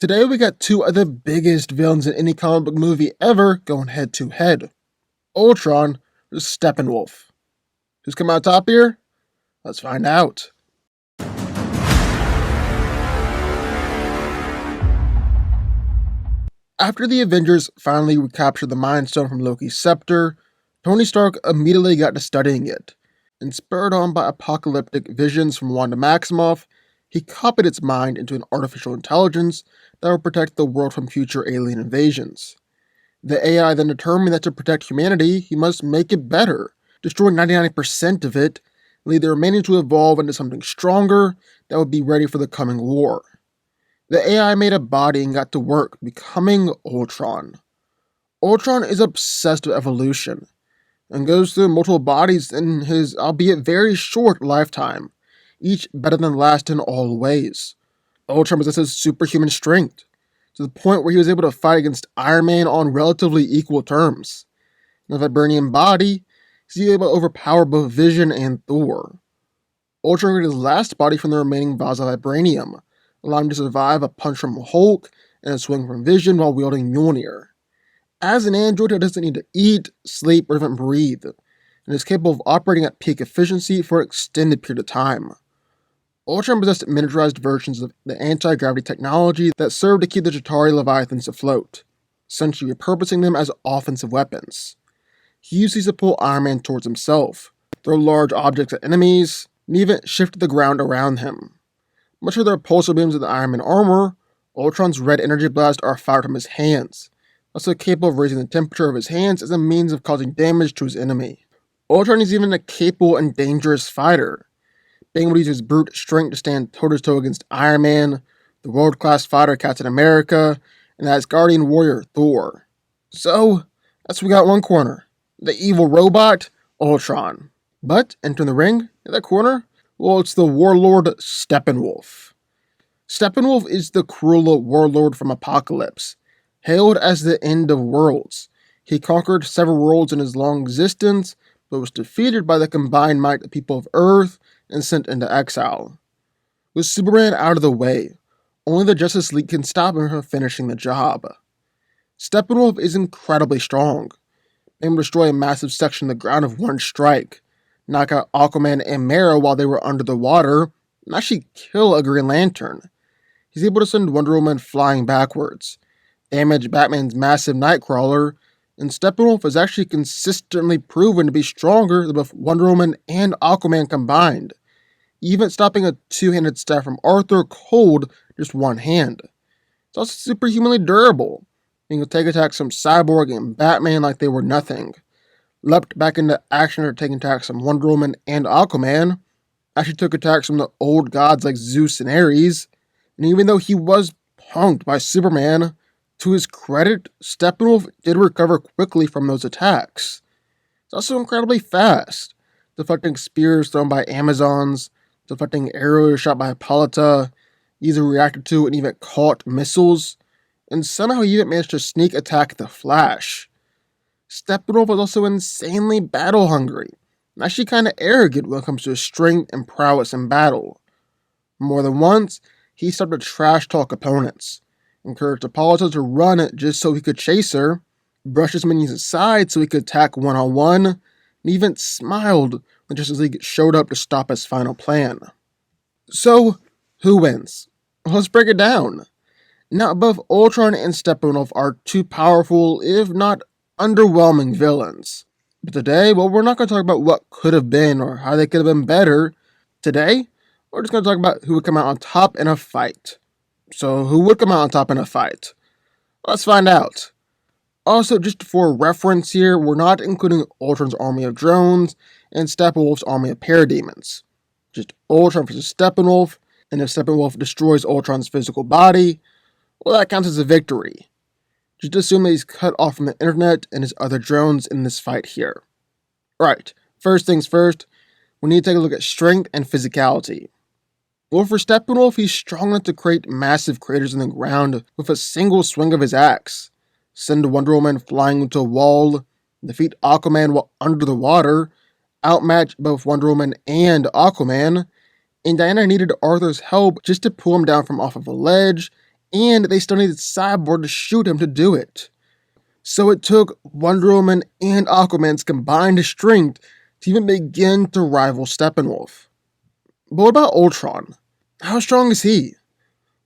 Today we got two of the biggest villains in any comic book movie ever going head to head. Ultron versus Steppenwolf. Who's coming out top here? Let's find out. After the Avengers finally recaptured the Mind Stone from Loki's scepter, Tony Stark immediately got to studying it, and spurred on by apocalyptic visions from Wanda Maximoff, he copied its mind into an artificial intelligence that would protect the world from future alien invasions. The AI then determined that to protect humanity, he must make it better, destroy 99% of it, and leave the remaining to evolve into something stronger that would be ready for the coming war. The AI made a body and got to work, becoming Ultron. Ultron is obsessed with evolution, and goes through multiple bodies in his albeit very short lifetime, each better than last in all ways. Ultron possesses superhuman strength, to the point where he was able to fight against Iron Man on relatively equal terms. In the vibranium body, he's able to overpower both Vision and Thor. Ultron got his last body from the remaining vials of vibranium, allowing him to survive a punch from Hulk and a swing from Vision while wielding Mjolnir. As an android, he doesn't need to eat, sleep, or even breathe, and is capable of operating at peak efficiency for an extended period of time. Ultron possessed miniaturized versions of the anti-gravity technology that served to keep the Chitauri Leviathans afloat, essentially repurposing them as offensive weapons. He used these to pull Iron Man towards himself, throw large objects at enemies, and even shift the ground around him. Much like the repulsor beams of the Iron Man armor, Ultron's red energy blasts are fired from his hands, also capable of raising the temperature of his hands as a means of causing damage to his enemy. Ultron is even a capable and dangerous fighter, being able to use his brute strength to stand toe-to-toe against Iron Man, the world-class fighter Captain America, and the Asgardian warrior Thor. So, that's what we got in one corner. The evil robot, Ultron. But, entering the ring, in that corner, well, it's the warlord Steppenwolf. Steppenwolf is the cruel warlord from Apocalypse, hailed as the end of worlds. He conquered several worlds in his long existence, but was defeated by the combined might of the people of Earth and sent into exile. With Superman out of the way, only the Justice League can stop him from finishing the job. Steppenwolf is incredibly strong, able to destroy a massive section of the ground with one strike, knock out Aquaman and Mera while they were under the water, and actually kill a Green Lantern. He's able to send Wonder Woman flying backwards, damage Batman's massive Nightcrawler, and Steppenwolf is actually consistently proven to be stronger than both Wonder Woman and Aquaman combined, even stopping a two-handed staff from Arthur cold just one hand. It's also superhumanly durable, being able to take attacks from Cyborg and Batman like they were nothing, leapt back into action after taking attacks from Wonder Woman and Aquaman, actually took attacks from the old gods like Zeus and Ares, and even though he was punked by Superman, to his credit, Steppenwolf did recover quickly from those attacks. He's also incredibly fast, deflecting spears thrown by Amazons, deflecting arrows shot by Hippolyta, easily reacted to and even caught missiles, and somehow he even managed to sneak attack the Flash. Steppenwolf was also insanely battle-hungry, and actually kind of arrogant when it comes to his strength and prowess in battle. More than once, he started to trash-talk opponents, encouraged Hippolyta to run just so he could chase her, brushed his minions aside so he could attack one-on-one, and even smiled when Justice League showed up to stop his final plan. So, who wins? Well, let's break it down. Now, both Ultron and Steppenwolf are two powerful, if not underwhelming villains. But today, well, we're not going to talk about what could have been or how they could have been better. Today, we're just going to talk about who would come out on top in a fight. So, who would come out on top in a fight? Let's find out. Also, just for reference here, we're not including Ultron's army of drones and Steppenwolf's army of parademons. Just Ultron versus Steppenwolf, and if Steppenwolf destroys Ultron's physical body, well, that counts as a victory. Just assume that he's cut off from the internet and his other drones in this fight here. Right, first things first, we need to take a look at strength and physicality. Well, for Steppenwolf, he's strong enough to create massive craters in the ground with a single swing of his axe, send Wonder Woman flying into a wall, defeat Aquaman while under the water, outmatch both Wonder Woman and Aquaman, and Diana needed Arthur's help just to pull him down from off of a ledge and they still needed Cyborg to shoot him to do it. So it took Wonder Woman and Aquaman's combined strength to even begin to rival Steppenwolf. But what about Ultron? How strong is he?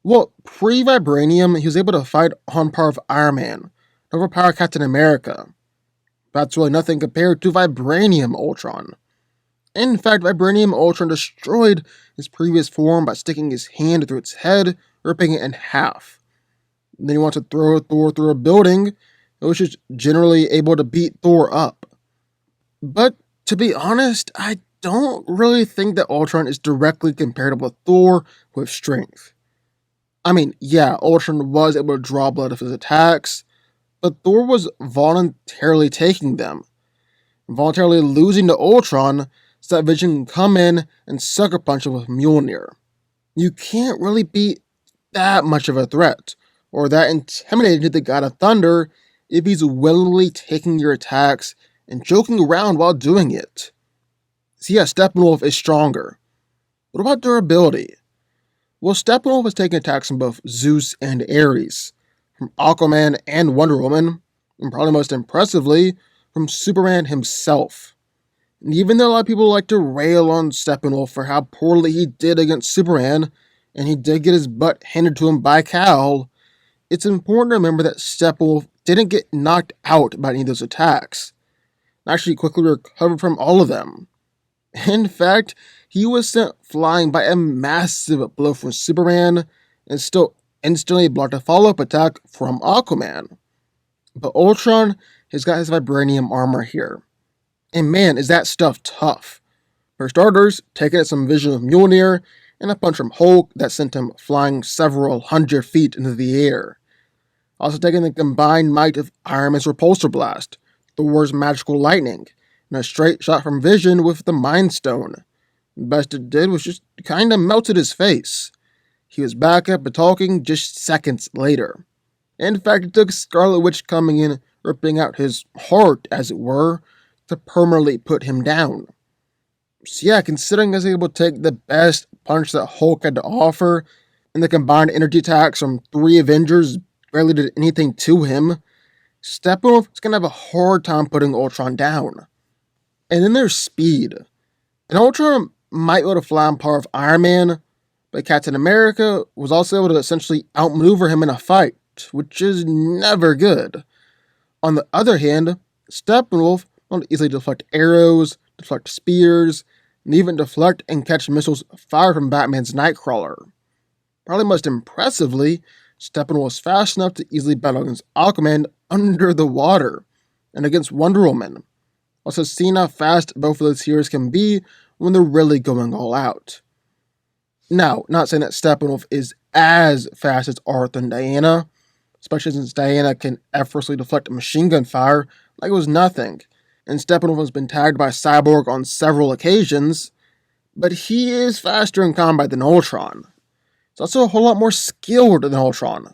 Well, pre-Vibranium, he was able to fight on par with Iron Man, overpower Captain America. That's really nothing compared to Vibranium Ultron. In fact, Vibranium Ultron destroyed his previous form by sticking his hand through its head, ripping it in half. Then he wanted to throw Thor through a building, which is generally able to beat Thor up. But to be honest, I don't really think that Ultron is directly comparable with Thor with strength. I mean, yeah, Ultron was able to draw blood of his attacks, but Thor was voluntarily taking them, voluntarily losing to Ultron so that Vision can come in and sucker punch him with Mjolnir. You can't really be that much of a threat, or that intimidating to the God of Thunder if he's willingly taking your attacks and joking around while doing it. So yeah, Steppenwolf is stronger. What about durability? Well, Steppenwolf has taken attacks from both Zeus and Ares, from Aquaman and Wonder Woman, and probably most impressively, from Superman himself. And even though a lot of people like to rail on Steppenwolf for how poorly he did against Superman, and he did get his butt handed to him by Kal, it's important to remember that Steppenwolf didn't get knocked out by any of those attacks. Actually quickly recovered from all of them. In fact, he was sent flying by a massive blow from Superman and still instantly blocked a follow-up attack from Aquaman. But Ultron has got his vibranium armor here. And man, is that stuff tough. For starters, taking some vision of Mjolnir and a punch from Hulk that sent him flying several hundred feet into the air. Also taking the combined might of Iron Man's repulsor blast, Thor's magical lightning, and a straight shot from Vision with the Mind Stone. The best it did was just kinda melted his face. He was back up and talking just seconds later. In fact, it took Scarlet Witch coming in, ripping out his heart, as it were, to permanently put him down. So yeah, considering he was able to take the best punch that Hulk had to offer, and the combined energy attacks from 3 Avengers barely did anything to him, Steppenwolf is going to have a hard time putting Ultron down. And then there's speed. And Ultron might be able to fly on par with Iron Man, but Captain America was also able to essentially outmaneuver him in a fight, which is never good. On the other hand, Steppenwolf will easily deflect arrows, deflect spears, and even deflect and catch missiles fired from Batman's Nightcrawler. Probably most impressively, Steppenwolf was fast enough to easily battle against Aquaman under the water, and against Wonder Woman. Also seeing how fast both of those heroes can be when they're really going all out. Now, not saying that Steppenwolf is as fast as Arthur and Diana, especially since Diana can effortlessly deflect machine gun fire like it was nothing, and Steppenwolf has been tagged by Cyborg on several occasions, but he is faster in combat than Ultron. He's also a whole lot more skilled than Ultron,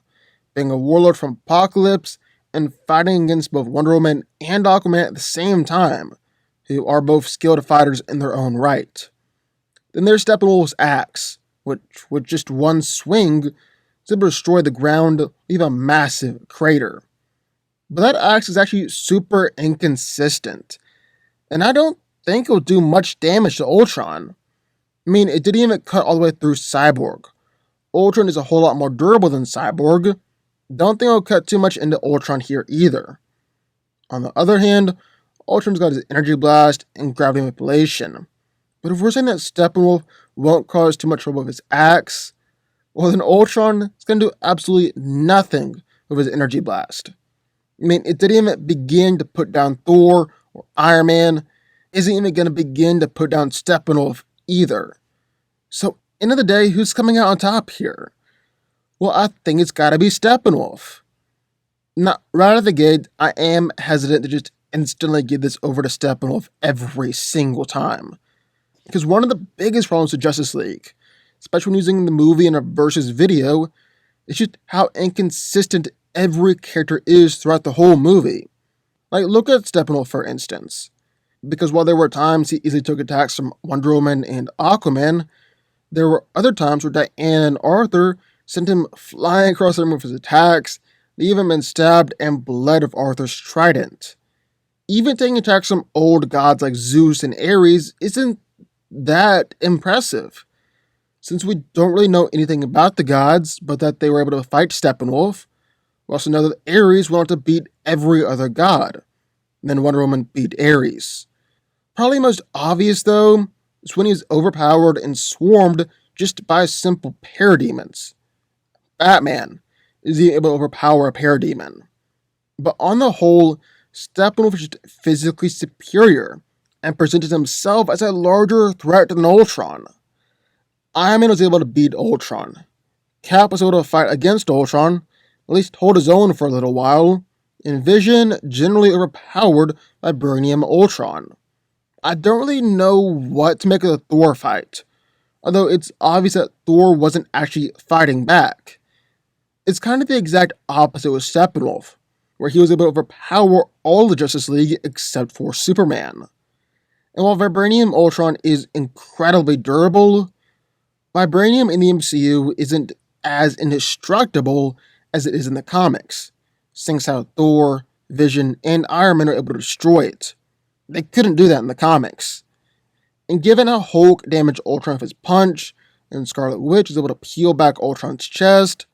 being a warlord from Apocalypse and fighting against both Wonder Woman and Aquaman at the same time, who are both skilled fighters in their own right. Then there's Steppenwolf's axe, which with just one swing is able to destroy the ground, leave a massive crater. But that axe is actually super inconsistent, and I don't think it'll do much damage to Ultron. I mean, it didn't even cut all the way through Cyborg. Ultron is a whole lot more durable than Cyborg. Don't think it'll cut too much into Ultron here either. On the other hand, Ultron's got his energy blast and gravity manipulation. But if we're saying that Steppenwolf won't cause too much trouble with his axe, well then Ultron is going to do absolutely nothing with his energy blast. I mean, it didn't even begin to put down Thor or Iron Man. Isn't even going to begin to put down Steppenwolf either. So, end of the day, who's coming out on top here? Well, I think it's got to be Steppenwolf. Now, right out of the gate, I am hesitant to just instantly give this over to Steppenwolf every single time. Because one of the biggest problems with Justice League, especially when using the movie in a versus video, is just how inconsistent every character is throughout the whole movie. Like, look at Steppenwolf, for instance. Because while there were times he easily took attacks from Wonder Woman and Aquaman, there were other times where Diana and Arthur sent him flying across the room with his attacks, leaving him been stabbed and bled with Arthur's trident. Even taking attacks from old gods like Zeus and Ares isn't that impressive, since we don't really know anything about the gods, but that they were able to fight Steppenwolf. We also know that Ares wanted to beat every other god. And then Wonder Woman beat Ares. Probably most obvious, though, is when he was overpowered and swarmed just by simple parademons. Batman is able to overpower a parademon. But on the whole, Steppenwolf is just physically superior and presented himself as a larger threat than Ultron. Iron Man was able to beat Ultron. Cap was able to fight against Ultron, at least hold his own for a little while, and Vision generally overpowered Vibranium Ultron. I don't really know what to make of the Thor fight, although it's obvious that Thor wasn't actually fighting back. It's kind of the exact opposite with Steppenwolf, where he was able to overpower all the Justice League except for Superman. And while Vibranium Ultron is incredibly durable, Vibranium in the MCU isn't as indestructible as it is in the comics, since how Thor, Vision, and Iron Man are able to destroy it. They couldn't do that in the comics. And given how Hulk damaged Ultron with his punch, and Scarlet Witch is able to peel back Ultron's chest,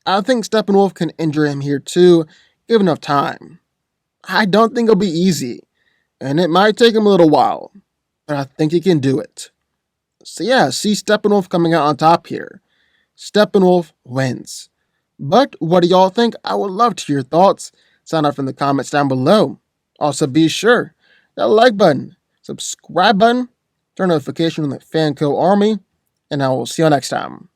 I think Steppenwolf can injure him here too, give enough time. I don't think it'll be easy, and it might take him a little while, but I think he can do it. So yeah, see Steppenwolf coming out on top here. Steppenwolf wins. But what do y'all think? I would love to hear your thoughts. Sound off in the comments down below. Also be sure that like button, subscribe button, turn notification on the Fanco Army, and I will see you next time.